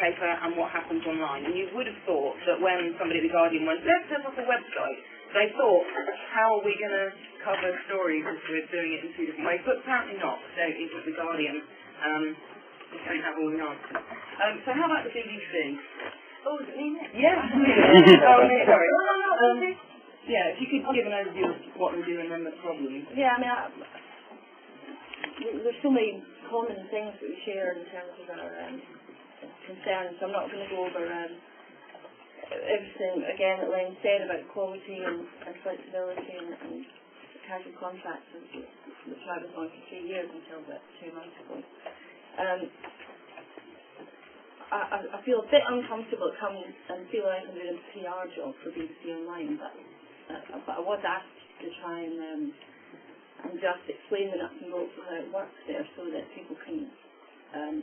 newspaper and what happens online. And you would have thought that when somebody at The Guardian went, let's set up a website, they thought, how are we going to cover stories if we're doing it in two different ways? But apparently not. So it's at The Guardian. We don't have all the answers. So how about the BBC? Oh, is it me next? Yeah. Sorry. Yeah, if you could give an overview of what they do and then the problems. Yeah, I mean, there's so many common things that we share in terms of our concerns, so I'm not going to go over everything again that Len said about quality and flexibility and casual contracts, which I was on for 3 years until about 2 months ago. I feel a bit uncomfortable coming and feel like I'm doing a PR job for BBC Online, but I was asked to try and just explain the nuts and bolts of how it works there so that people can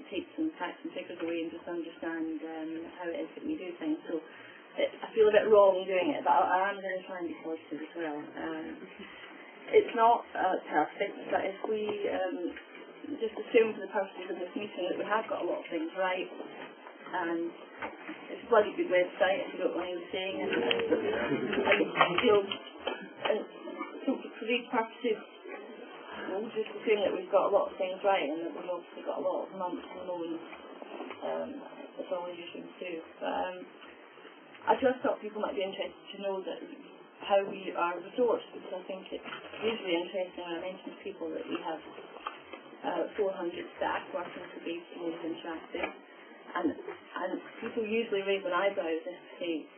take some facts and figures away and just understand how it is that we do things. So I feel a bit wrong doing it, but I am going to try and be positive as well. It's not perfect, but if we just assume for the purposes of this meeting that we have got a lot of things right, and it's a bloody good website, if you don't mind me saying, and you know, so for these purposes, we'll just assume that we've got a lot of things right and that we've obviously got a lot of months unknown. That's all we usually do. But I just thought people might be interested to know that how we are resourced, because I think it's usually interesting when I mention to people that we have 400 staff working for BBC News Interactive, and people usually raise an eyebrow and say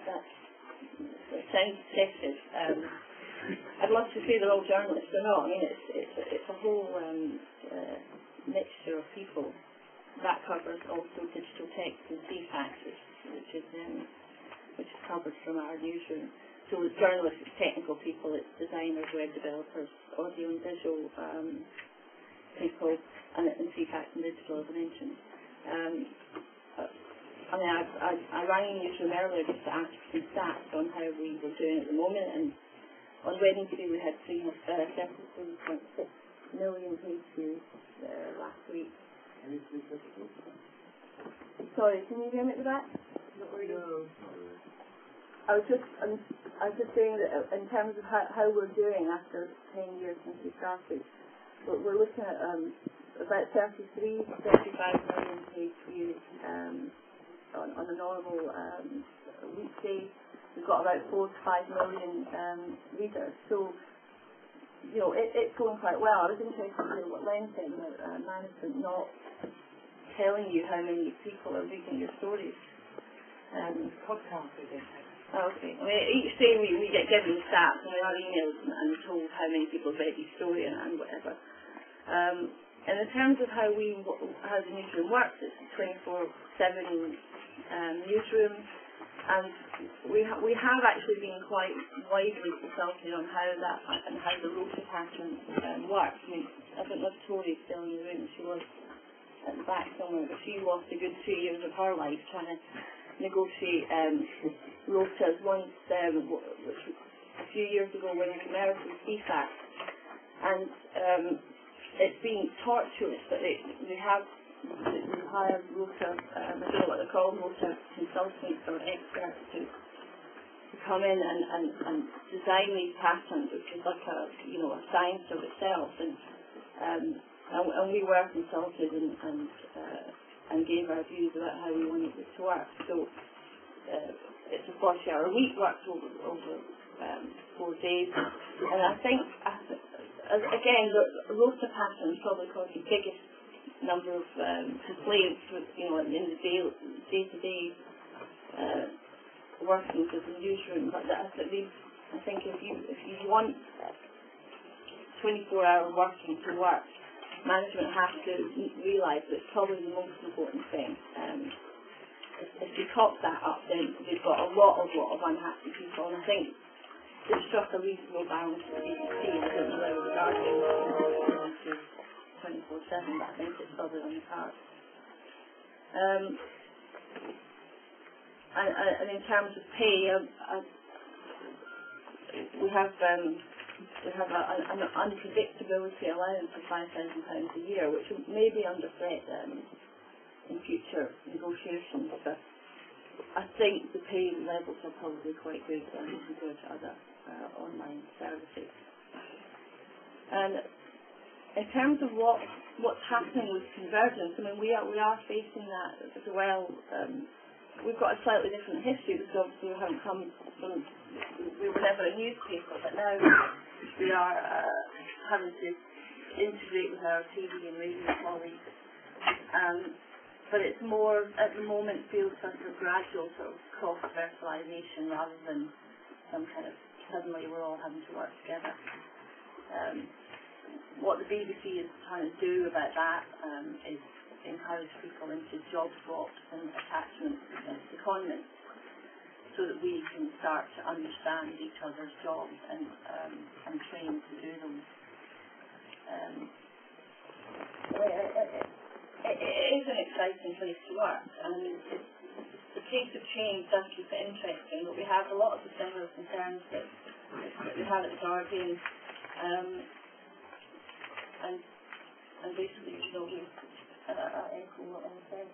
that sounds excessive. I'd love to say they're all journalists, they're not. I mean, it's a whole mixture of people. That covers also digital text and CFAX, which is covered from our newsroom. So it's journalists, it's technical people, it's designers, web developers, audio and visual people, and CFAX and digital, as I mentioned. I mean, I rang the newsroom earlier just to ask some stats on how we were doing at the moment, and on Wednesday we had 33.6 million page views last week. Sorry, can you hear me at the back? Not really. No. I was just saying that in terms of how we're doing after 10 years since we started, we're looking at about 35 million page views on a normal weekday. We've got about 4 to 5 million readers. So, you know, it's going quite well. I was interested to hear what Len said about management not telling you how many people are reading your stories. Podcast, I think. Okay. I mean, each day we get given stats and we have emails and told how many people read each story and whatever. And in terms of how the newsroom works, it's a 24/7 newsroom, and we have actually been quite widely consulted on how the rota pattern works. I mean, I don't know if Tori's still in the room. She was at the back somewhere, but she lost a good 2 years of her life trying to negotiate rotas. Once, which a few years ago when we merged with CFAX, and it's been tortuous, but they have hired rota, I don't know what they're called, rota consultants or experts to come in and design these patterns, which is like a science of itself, and we were consulted and gave our views about how we wanted it to work. So it's a 40-hour week, worked over 4 days, and I think again the rota pattern probably caused the biggest number of complaints with in the day-to-day workings of the newsroom. But I think if you want 24-hour working to work, management has to realise that it's probably the most important thing. If you top that up, then you've got a lot of unhappy people, and I think it's struck a reasonable balance for BBC. I don't know whether the Guardian to 24/7, but I think it's probably on the cards. And in terms of pay, we have an unpredictability allowance of £5,000 a year, which may be under threat in future negotiations, but I think the pay levels are probably quite good compared to other online services. And in terms of what's happening with Convergence, I mean, we are facing that as well. We've got a slightly different history because obviously we haven't come from, we were never a newspaper, but now we are having to integrate with our TV and radio colleagues. But it's more, at the moment, feels sort of a gradual sort of cross-fertilisation rather than some kind of suddenly we're all having to work together. What the BBC is trying to do about that is encourage people into job swaps and attachments and secondments so that we can start to understand each other's jobs and train to do them. It is an exciting place to work, and the pace of change does keep it interesting, but we have a lot of the similar concerns that we have at the Guardian, and basically, we echo what I was saying.